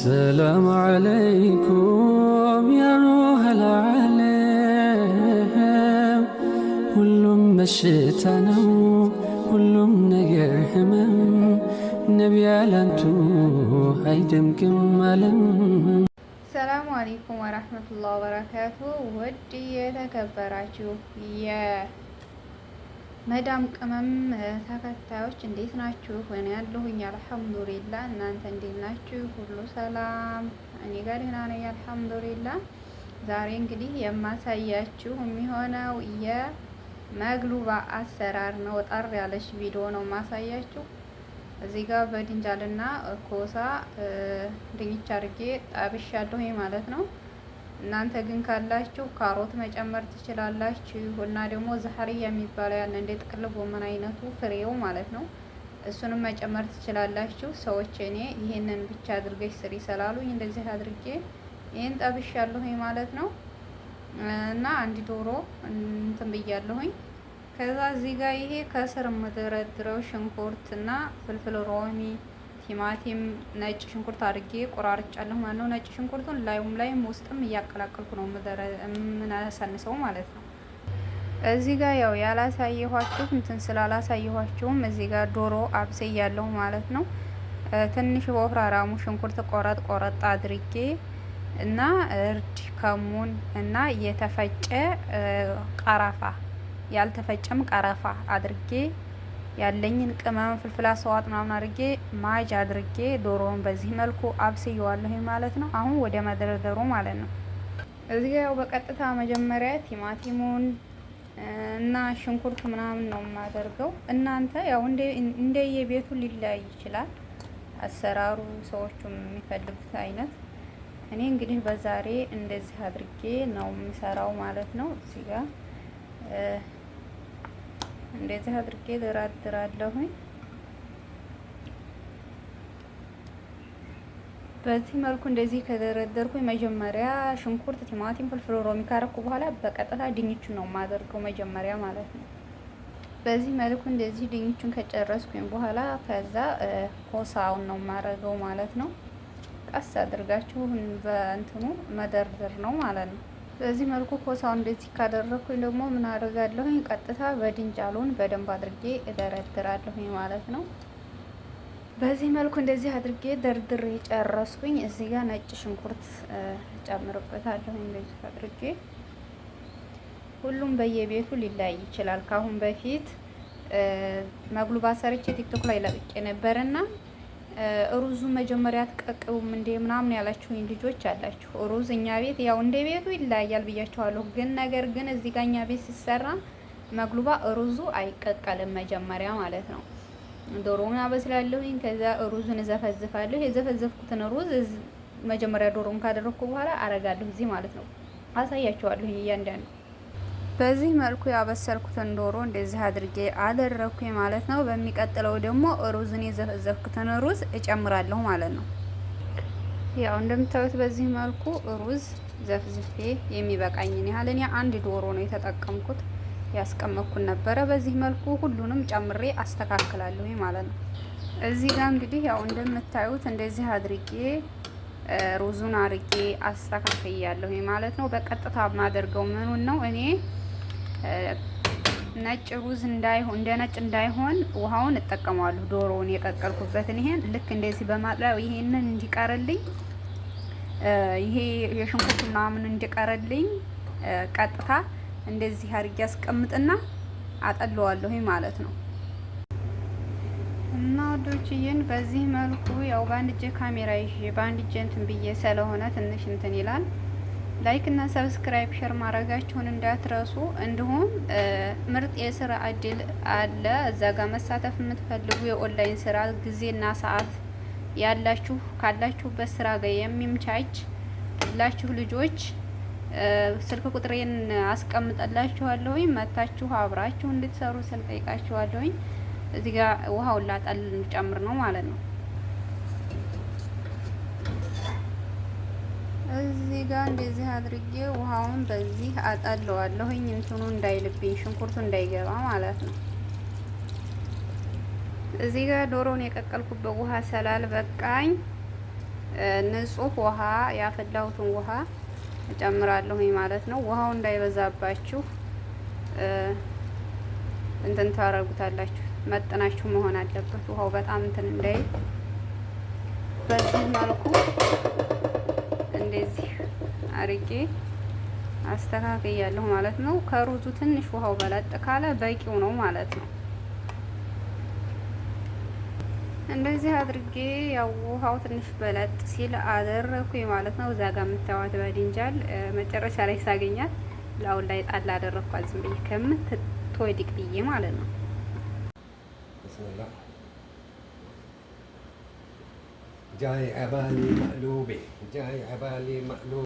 السلام عليكم يا روح العالم ሁሉም በሽታ ነው ሁሉም ነገር ህመም ነቢ ያላንቱ አይደምቅም አለም። ሰላሙ አለይኩም ወራህመቱላሂ ወበረካቱ። ውድ የተከበራችሁ የመዳም ቅመም ተከታዮች እንዴት ናችሁ? እኔ ያለሁኝ አልሐምዱሊላህ። እናንተ እንዴት ናችሁ? ሁሉ ሰላም? እኔ ጋር ደህና ነኝ አልሐምዱሊላህ። ዛሬ እንግዲህ የማሳያችሁ የሚሆነው የመግሉባ አሰራር ነው። ጠር ያለች ቪዲዮ ነው ማሳያችሁ። እዚህ ጋር በድንጃልና ኮሳ ድንች አድርጌ ጣብሻለሁ ማለት ነው። እናንተ ግን ካላችሁ ካሮት መጨመር ትችላላችሁ። እና ደግሞ ዛህሪያ የሚባለው ያን እንደ ጥቅል ጎመን አይነቱ ፍሬው ማለት ነው። እሱንም መጨመር ትችላላችሁ። ሰዎች እኔ ይሄንን ብቻ አድርገሽ ስሪ ስላሉኝ እንደዚህ አድርጌ ይሄን ጣብሻለሁ ማለት ነው። እና አንድ ዶሮ እንትን ብያለሁኝ። ከዛ እዚህ ጋር ይሄ ከስር የምደረድረው ሽንኩርትና ፍልፍል ሮሚ፣ ቲማቲም፣ ነጭ ሽንኩርት አድርጌ ቆራርጫለሁ ማለት ነው። ነጭ ሽንኩርቱን ላይም ውስጥም እያቀላቀልኩ ነው የምናሳንሰው ማለት ነው። እዚህ ጋር ያው ያላሳየኋችሁ እንትን ስላላሳየኋችሁም እዚህ ጋር ዶሮ አብስያለሁ ማለት ነው። ትንሽ በወፍራራሙ ሽንኩርት ቆረጥ አድርጌ እና እርድ፣ ከሙን እና የተፈጨ ቀረፋ ያልተፈጨም ቀረፋ አድርጌ ያለኝን ቅመም ፍልፍል አስዋጥ ምናምን አድርጌ ማጅ አድርጌ ዶሮውን በዚህ መልኩ አብስየዋለሁ ማለት ነው። አሁን ወደ መደርደሩ ማለት ነው። እዚህ ጋር ያው በቀጥታ መጀመሪያ ቲማቲሙን እና ሽንኩርት ምናምን ነው የማደርገው። እናንተ ያው እንደ የቤቱ ሊለያይ ይችላል አሰራሩ፣ ሰዎቹም የሚፈልጉት አይነት። እኔ እንግዲህ በዛሬ እንደዚህ አድርጌ ነው የምሰራው ማለት ነው። እዚህ ጋር እንደዚህ አድርጌ ደራድራለሁኝ። በዚህ መልኩ እንደዚህ ከደረደርኩኝ መጀመሪያ ሽንኩርት፣ ቲማቲም፣ ፍልፍል ሮሚ ካረኩ በኋላ በቀጥታ ድንቹን ነው የማደርገው መጀመሪያ ማለት ነው። በዚህ መልኩ እንደዚህ ድንቹን ከጨረስኩኝ በኋላ ከዛ ኮሳውን ነው የማደርገው ማለት ነው። ቀስ አድርጋችሁ በእንትኑ መደርደር ነው ማለት ነው። በዚህ መልኩ ኮሳውን እንደዚህ ካደረኩኝ ደግሞ ምን አደርጋለሁኝ? ቀጥታ በድንጃሉን በደንብ አድርጌ እደረድራለሁኝ ማለት ነው። በዚህ መልኩ እንደዚህ አድርጌ ደርድሬ ጨረስኩኝ። እዚህ ጋር ነጭ ሽንኩርት ጨምርበታለሁ እንደዚህ አድርጌ። ሁሉም በየቤቱ ሊለያይ ይችላል። ካሁን በፊት መግሉባ ሰርቼ ቲክቶክ ላይ ለቅቄ ነበርና ሩዙ መጀመሪያ አትቀቅቡም እንዴ ምናምን ያላችሁኝ ልጆች አላችሁ። ሩዝ እኛ ቤት ያው እንደ ቤቱ ይለያያል ብያችኋለሁ። ግን ነገር ግን እዚህ ጋር እኛ ቤት ሲሰራ መግሉባ ሩዙ አይቀቀልም መጀመሪያ ማለት ነው። ዶሮውን አበስላለሁኝ። ከዛ ሩዙን እዘፈዝፋለሁ። የዘፈዘፍኩትን ሩዝ መጀመሪያ ዶሮውን ካደረኩ በኋላ አረጋለሁ እዚህ ማለት ነው። አሳያችኋለሁ እያንዳንዱ። በዚህ መልኩ ያበሰልኩትን ዶሮ እንደዚህ አድርጌ አደረኩኝ ማለት ነው። በሚቀጥለው ደግሞ ሩዝን የዘፈዘፍኩትን ሩዝ እጨምራለሁ ማለት ነው። ያው እንደምታዩት በዚህ መልኩ ሩዝ ዘፍዝፌ የሚበቃኝን ያህል እኔ አንድ ዶሮ ነው የተጠቀምኩት፣ ያስቀመጥኩት ነበረ። በዚህ መልኩ ሁሉንም ጨምሬ አስተካክላለሁ ማለት ነው። እዚህ ጋር እንግዲህ ያው እንደምታዩት እንደዚህ አድርጌ ሩዙን አርጌ አስተካክያለሁ ማለት ነው። በቀጥታ የማደርገው ምኑን ነው እኔ ነጭ ሩዝ እንዳይሆን እንደ ነጭ እንዳይሆን ውሃውን እጠቀማለሁ። ዶሮውን የቀቀልኩበትን ይሄን ልክ እንደዚህ በማጥለያ ይሄንን እንዲቀርልኝ ይሄ የሽንኩርት ምናምን እንዲቀርልኝ ቀጥታ እንደዚህ አድርጌ አስቀምጥና አጠለዋለሁ ማለት ነው። እና ወዶችዬን በዚህ መልኩ ያው በአንድ እጄ ካሜራ ይዤ በአንድ እጄ እንትን ብዬ ስለሆነ ትንሽ እንትን ይላል። ላይክ እና ሰብስክራይብ ሼር ማድረጋችሁን እንዳትረሱ። እንዲሁም ምርጥ የስራ እድል አለ እዛ ጋር መሳተፍ የምትፈልጉ የኦንላይን ስራ ጊዜና ሰዓት ያላችሁ ካላችሁበት ስራ ጋር የሚምቻች ሁላችሁ ልጆች ስልክ ቁጥሬን አስቀምጠላችኋለሁኝ። መታችሁ አብራችሁ እንድትሰሩ ስል ጠይቃችኋለሁኝ። እዚህ ጋር ውሃውን ላጣል እንጨምር ነው ማለት ነው። እዚህ ጋር እንደዚህ አድርጌ ውሃውን በዚህ አጣለዋለሁኝ እንትኑ እንዳይልብኝ ሽንኩርቱ እንዳይገባ ማለት ነው። እዚህ ጋር ዶሮውን የቀቀልኩበት ውሃ ሰላል በቃኝ። ንጹህ ውሃ ያፈላሁትን ውሃ እጨምራለሁ ማለት ነው። ውሃው እንዳይበዛባችሁ እንትን ታረጉታላችሁ፣ መጥናችሁ መሆን አለበት። ውሃው በጣም እንትን እንዳይል በዚህ መልኩ እንደዚህ አርጌ አስተካክያለሁ ማለት ነው። ከሩዙ ትንሽ ውሃው በለጥ ካለ በቂው ነው ማለት ነው። እንደዚህ አድርጌ ያው ውሃው ትንሽ በለጥ ሲል አደረኩኝ ማለት ነው። እዛ ጋር የምታዩት በድንጃል መጨረሻ ላይ ሳገኛት ላውን ላይ ጣል አደረኳት ዝም ብዬ ከምትወድቅ ብዬ ማለት ነው። bismillah جاي عبالي مقلوبة جاي عبالي مقلوبة